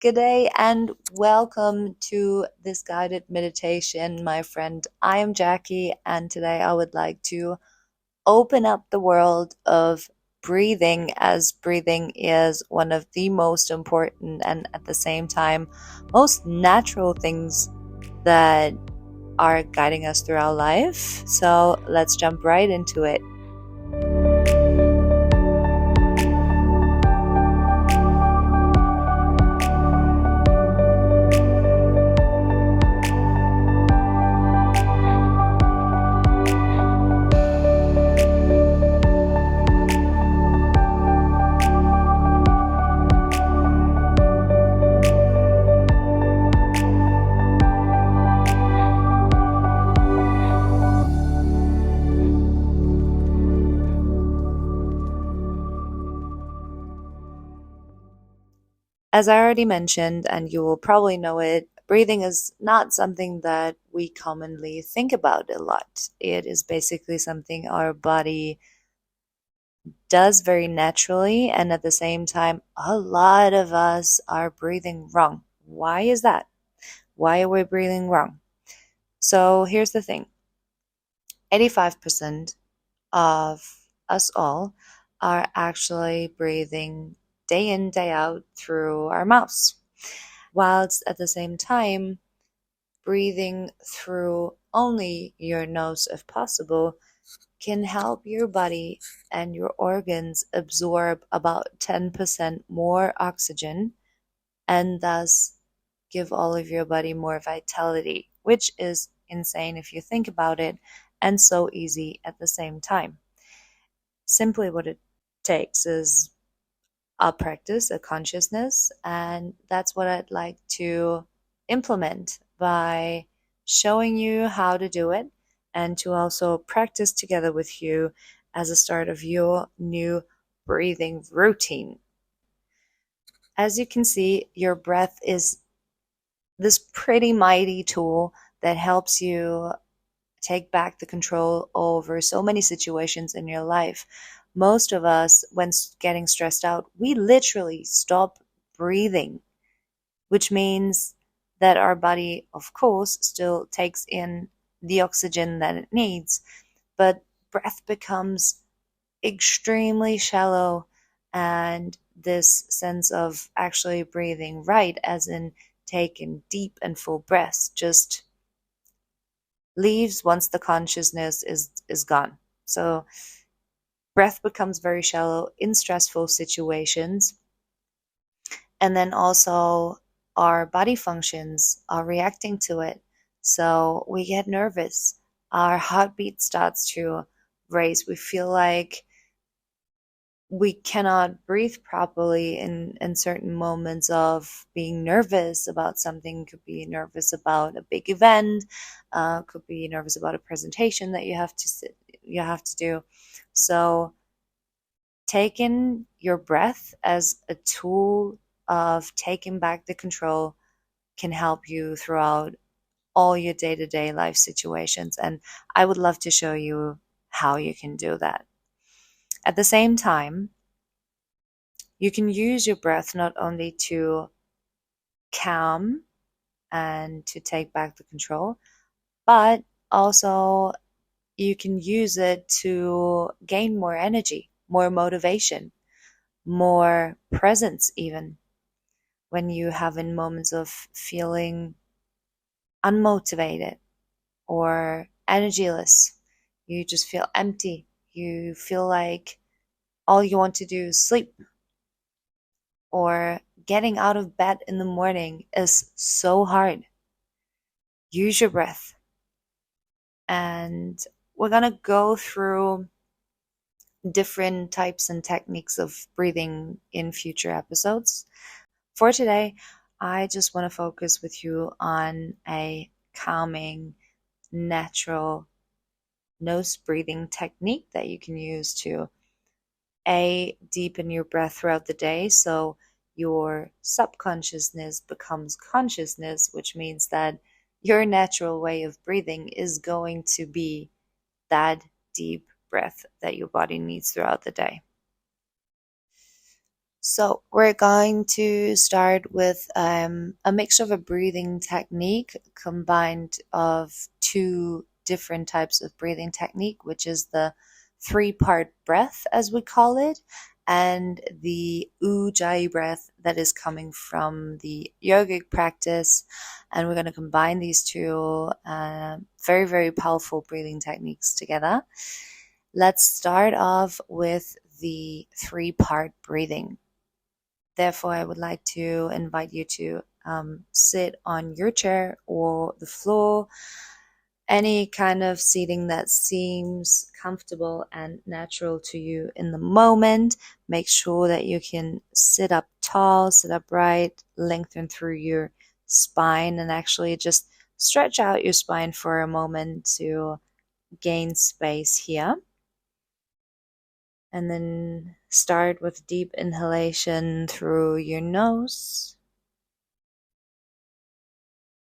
Good day and welcome to this guided meditation, my friend. I am Jackie, and today I would like to open up the world of breathing, as breathing is one of the most important and at the same time most natural things that are guiding us through our life. So let's jump right into it. As I already mentioned, and you will probably know it, breathing is not something that we commonly think about a lot. It is basically something our body does very naturally, and at the same time, a lot of us are breathing wrong. Why is that? Why are we breathing wrong? So here's the thing: 85% of us all are actually breathing day in, day out through our mouths, whilst at the same time, breathing through only your nose, if possible, can help your body and your organs absorb about 10% more oxygen and thus give all of your body more vitality, which is insane if you think about it, and so easy at the same time. Simply what it takes is a practice, a consciousness, and that's what I'd like to implement by showing you how to do it and to also practice together with you as a start of your new breathing routine. As you can see, your breath is this pretty mighty tool that helps you take back the control over so many situations in your life. Most of us, when getting stressed out, we literally stop breathing, which means that our body, of course, still takes in the oxygen that it needs, but breath becomes extremely shallow, and this sense of actually breathing right, as in taking deep and full breaths, just leaves once the consciousness is gone. So breath becomes very shallow in stressful situations, and then also our body functions are reacting to it. So we get nervous, our heartbeat starts to race, we feel like we cannot breathe properly in certain moments of being nervous about something. Could be nervous about a big event, could be nervous about a presentation that you have to do. So taking your breath as a tool of taking back the control can help you throughout all your day-to-day life situations, and I would love to show you how you can do that. At the same time, you can use your breath not only to calm and to take back the control, but also you can use it to gain more energy, more motivation, more presence, even when you have in moments of feeling unmotivated or energyless. You just feel empty. You feel like all you want to do is sleep, or getting out of bed in the morning is so hard. Use your breath. And we're going to go through different types and techniques of breathing in future episodes. For today, I just want to focus with you on a calming, natural nose breathing technique that you can use to deepen your breath throughout the day, so your subconsciousness becomes consciousness, which means that your natural way of breathing is going to be that deep breath that your body needs throughout the day. So we're going to start with a mix of a breathing technique combined of two different types of breathing technique, which is the three-part breath, as we call it, and the ujjayi breath that is coming from the yogic practice. And we're going to combine these two very, very powerful breathing techniques together. Let's start off with the three-part breathing. Therefore, I would like to invite you to sit on your chair or the floor, any kind of seating that seems comfortable and natural to you in the moment. Make sure that you can sit up tall, sit upright, lengthen through your spine, and actually just stretch out your spine for a moment to gain space here. And then start with deep inhalation through your nose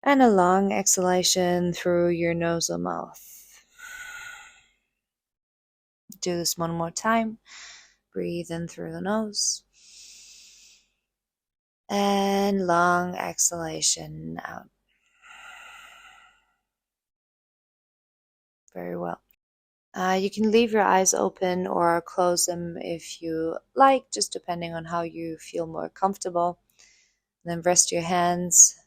and a long exhalation through your nose or mouth. Do this one more time. Breathe in through the nose and long exhalation out. Very well. You can leave your eyes open or close them if you like, just depending on how you feel more comfortable. Then rest your hands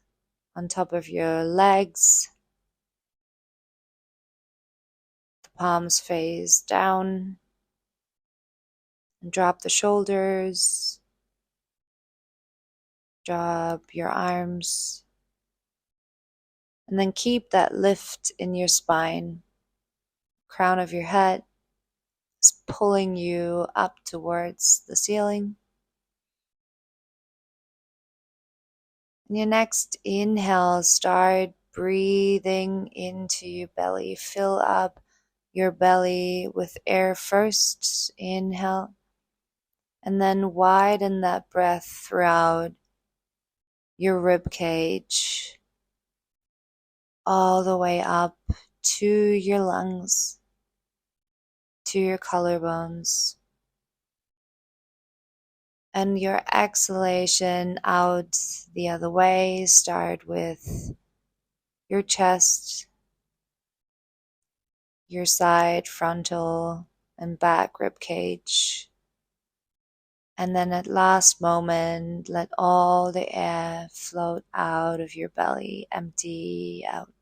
on top of your legs. The palms face down. And drop the shoulders. Drop your arms. And then keep that lift in your spine. Crown of your head is pulling you up towards the ceiling. In your next inhale, start breathing into your belly. Fill up your belly with air first. Inhale. And then widen that breath throughout your rib cage, all the way up to your lungs, to your collarbones. And your exhalation out the other way, start with your chest, your side, frontal, and back rib cage. And then at last moment, let all the air float out of your belly, empty out.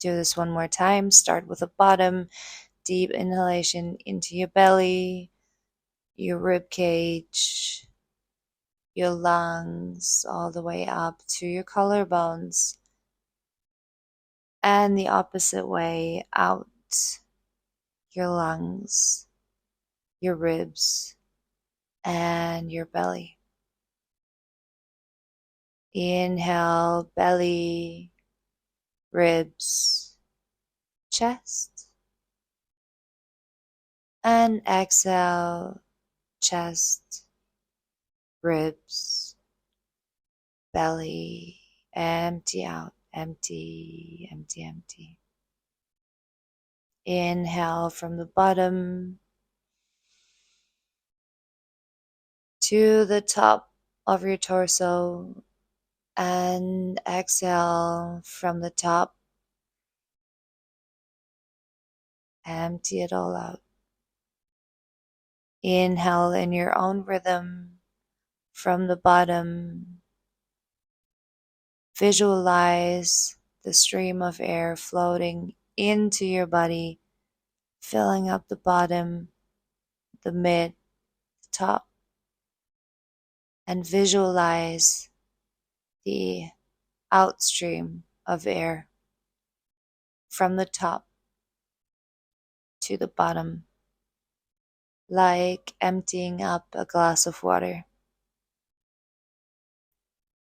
Do this one more time. Start with the bottom, deep inhalation into your belly, your rib cage, your lungs, all the way up to your collarbones, and the opposite way out, your lungs, your ribs, and your belly. Inhale, belly, ribs, chest, and exhale, chest, ribs, belly, empty out, empty, empty, empty. Inhale from the bottom to the top of your torso, and exhale from the top. Empty it all out. Inhale in your own rhythm from the bottom. Visualize the stream of air floating into your body, filling up the bottom, the mid, the top. And visualize the outstream of air from the top to the bottom, like emptying up a glass of water.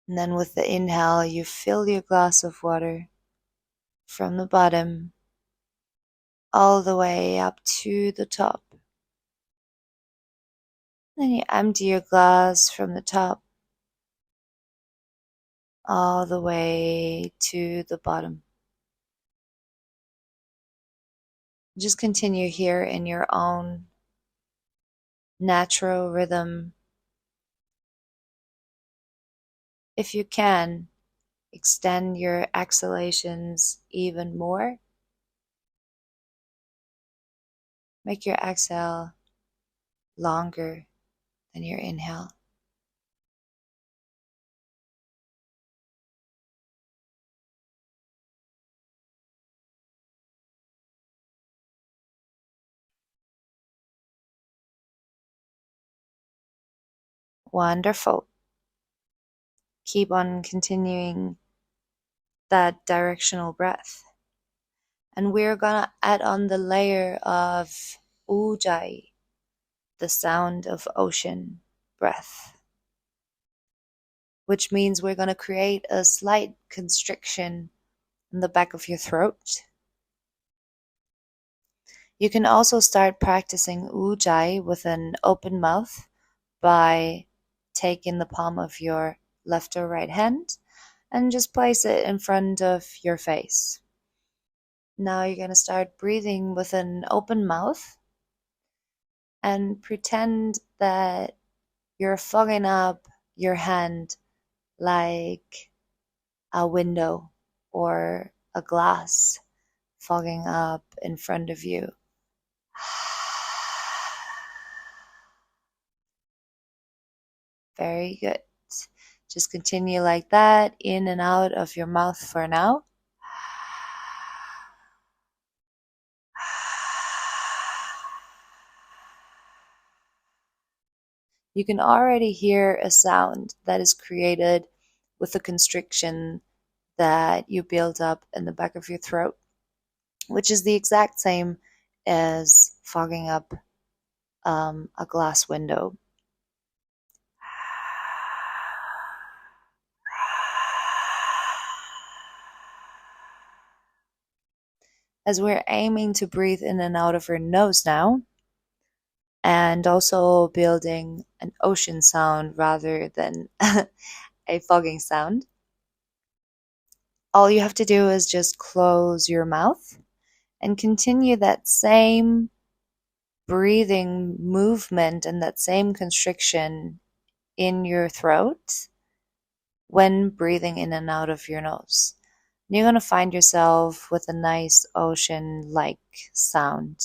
And then with the inhale, you fill your glass of water from the bottom all the way up to the top. Then you empty your glass from the top all the way to the bottom. Just continue here in your own natural rhythm, If you can, extend your exhalations even more. Make your exhale longer than your inhale. Wonderful. Keep on continuing that directional breath. And we're gonna add on the layer of ujjayi, the sound of ocean breath, which means we're gonna create a slight constriction in the back of your throat. You can also start practicing ujjayi with an open mouth by taking the palm of your left or right hand and just place it in front of your face. Now you're going to start breathing with an open mouth and pretend that you're fogging up your hand like a window or a glass fogging up in front of you. Very good. Just continue like that, in and out of your mouth for now. You can already hear a sound that is created with the constriction that you build up in the back of your throat, which is the exact same as fogging up a glass window. As we're aiming to breathe in and out of our nose now, and also building an ocean sound rather than a fogging sound, all you have to do is just close your mouth and continue that same breathing movement and that same constriction in your throat when breathing in and out of your nose. And you're going to find yourself with a nice ocean-like sound.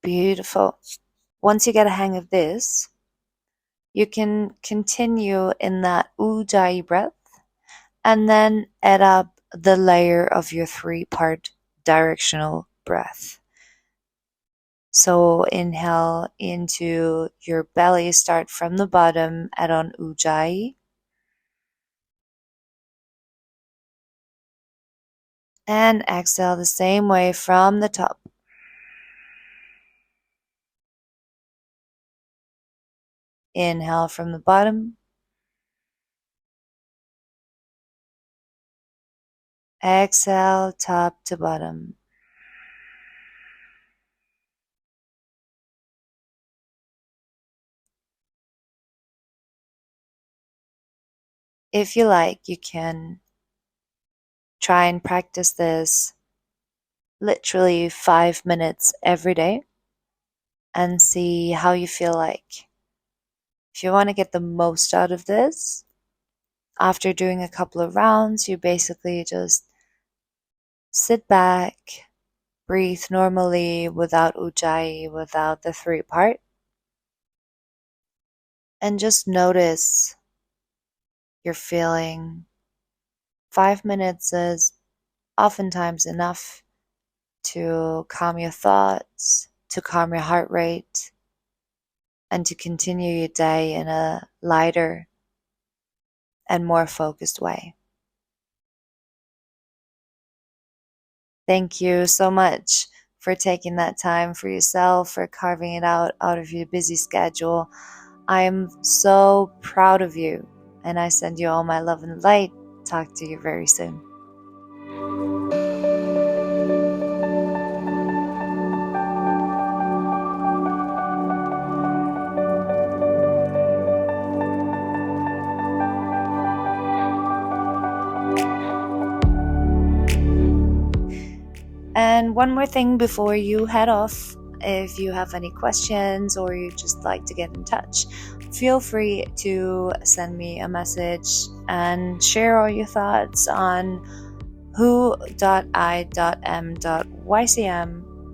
Beautiful. Once you get a hang of this, you can continue in that ujjayi breath and then add up the layer of your three-part directional breath. So inhale into your belly, start from the bottom, add on ujjayi. And exhale the same way from the top. Inhale from the bottom. Exhale top to bottom. If you like, you can try and practice this literally 5 minutes every day and see how you feel like. If you want to get the most out of this, after doing a couple of rounds, you basically just sit back, breathe normally without ujjayi, without the three part, and just notice you're feeling. 5 minutes is oftentimes enough to calm your thoughts, to calm your heart rate, and to continue your day in a lighter and more focused way. Thank you so much for taking that time for yourself, for carving it out of your busy schedule. I am so proud of you, and I send you all my love and light. Talk to you very soon. And one more thing before you head off, if you have any questions or you just like to get in touch, feel free to send me a message and share all your thoughts on who.i.m.ycm.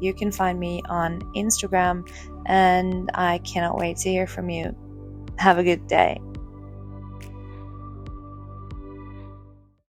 You can find me on Instagram, and I cannot wait to hear from you. Have a good day.